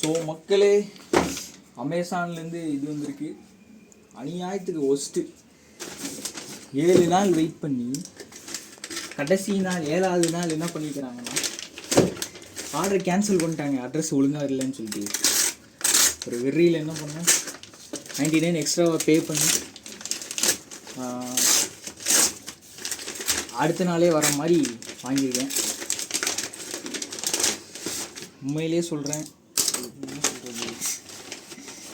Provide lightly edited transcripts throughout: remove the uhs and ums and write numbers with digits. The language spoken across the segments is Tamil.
ஸோ மக்களே, அமேசான்லேருந்து இது வந்திருக்கு. அநியாயத்துக்கு ஒஸ்ட்டு. 7 நாள் வெயிட் பண்ணி கடைசி நாள் 7வது நாள் என்ன பண்ணிக்கிறாங்கன்னா ஆர்டர் கேன்சல் பண்ணிட்டாங்க. அட்ரஸ் ஒழுங்காக இல்லைன்னு சொல்லிட்டு ஒரு வெறியில் என்ன பண்ணேன், 99 எக்ஸ்ட்ராவை பே பண்ணி அடுத்த நாளே வர மாதிரி வாங்கியிருக்கேன். உண்மையிலே சொல்கிறேன், என்ன சொல்கிறது,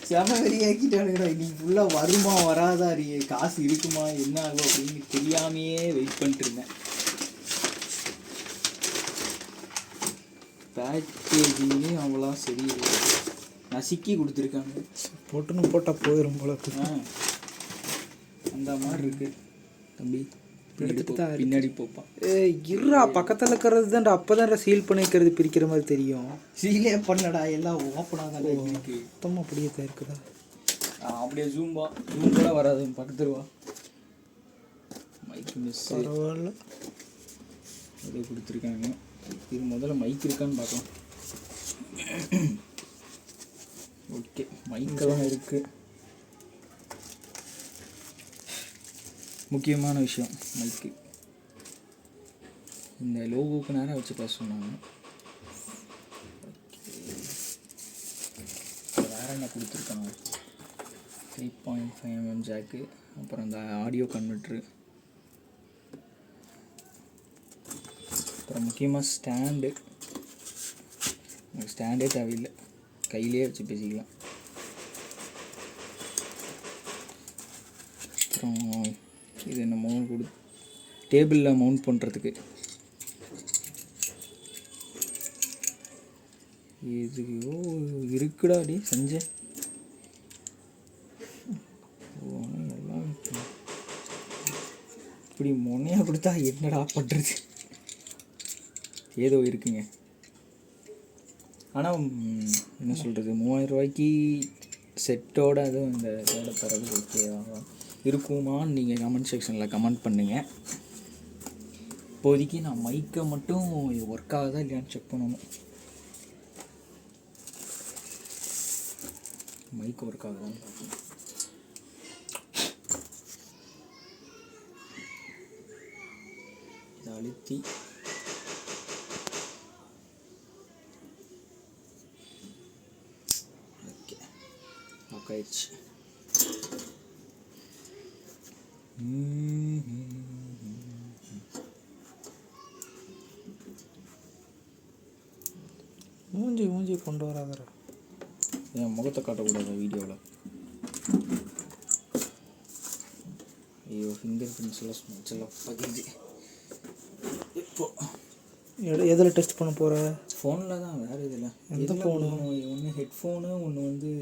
செம வெறியாக்கிட்டானுங்கடா. இன்னைக்கு ஃபுல்லாக வருமா வராதா, காசு இருக்குமா என்ன ஆகும் அப்படின்னு தெரியாமையே வெயிட் பண்ணிட்டு இருந்தேன். பேக்கேஜிங்கே அவ்வளோ சரி நசுக்கி கொடுத்துருக்காங்க. போட்டுன்னு போட்டால் போயிடும் போல. அந்த மாதிரி இருக்கு தம்பி. பின்னாடி போப்பான். இருறா, பக்கத்தில் இருக்கிறது தான்டா. அப்போ தான்டா சீல் பண்ணிக்கிறது பிரிக்கிற மாதிரி தெரியும். சீலே பண்ணடா, எல்லாம் ஓப்பனாக தான் இருக்கு. மொத்தமாக அப்படியே தான் இருக்குதா? அப்படியே ஜூம் கூட வராது. பக்கத்துல வா. Mic miss. பரவாயில்ல, அப்படியே கொடுத்துருக்காங்க. இது முதல்ல மைக் இருக்கான்னு பார்க்கலாம். ஓகே, மைக்கெல்லாம் இருக்குது. முக்கியமான விஷயம் மைக்கு. இந்த லோகோவுக்கு நேரம் வச்சு பேச சொன்னாங்க. வேறு என்ன கொடுத்துருக்காங்க, 3.5 mm ஜாக்கு, அப்புறம் இந்த ஆடியோ கன்வெர்ட்ரு, அப்புறம் முக்கியமாக ஸ்டாண்டே தேவையில்லை, கையிலே வச்சு பேசிக்கலாம். அப்புறம் இது என்ன மவுண்ட் டேபிளில் மவுண்ட் பண்ணுறதுக்கு. இது இருக்குடா அடி செஞ்சேன். எல்லாம் இப்படி முனையாக கொடுத்தா என்னடா பண்ணுறது, ஏதோ இருக்குங்க. ஆனால் என்ன சொல்கிறது, 3000 ரூபாய்க்கு செட்டோட அதுவும் இந்த இதோட தரது ஓகேவா இருக்குமான்னு நீங்கள் கமெண்ட் செக்ஷனில் கமெண்ட் பண்ணுங்கள். இப்போதைக்கு நான் மைக்கை மட்டும் ஒர்க் ஆகுதா இல்லையான்னு செக் பண்ணணும். மைக் ஒர்க் ஆகுதான்னு பார்க்கணும். இதை அழுத்தி ஓகே ஒர்க் ஆயிடுச்சு. மூஞ்சி கொண்டு வராதரா. என் முகத்தை காட்டக்கூடாது வீடியோவில். ஐயோ, ஃபிங்கர் பிரிண்ட்ஸ் எல்லாம் ஸ்மெச்செல்லாம் பகிர்ந்து. இப்போ எதில் டெஸ்ட் பண்ண போகிற? ஃபோனில் தான், வேறு இதில். எந்த ஃபோனு? ஒன்று ஹெட்ஃபோனு, ஒன்று வந்து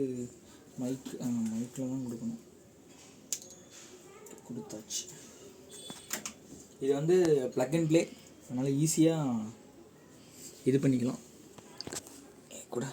மைக்கில் தான் கொடுக்கணும். கொடுத்தாச்சு. இது வந்து ப்ளக் அண்ட் ப்ளே, அதனால் ஈஸியாக இது பண்ணிக்கலாம் கூட.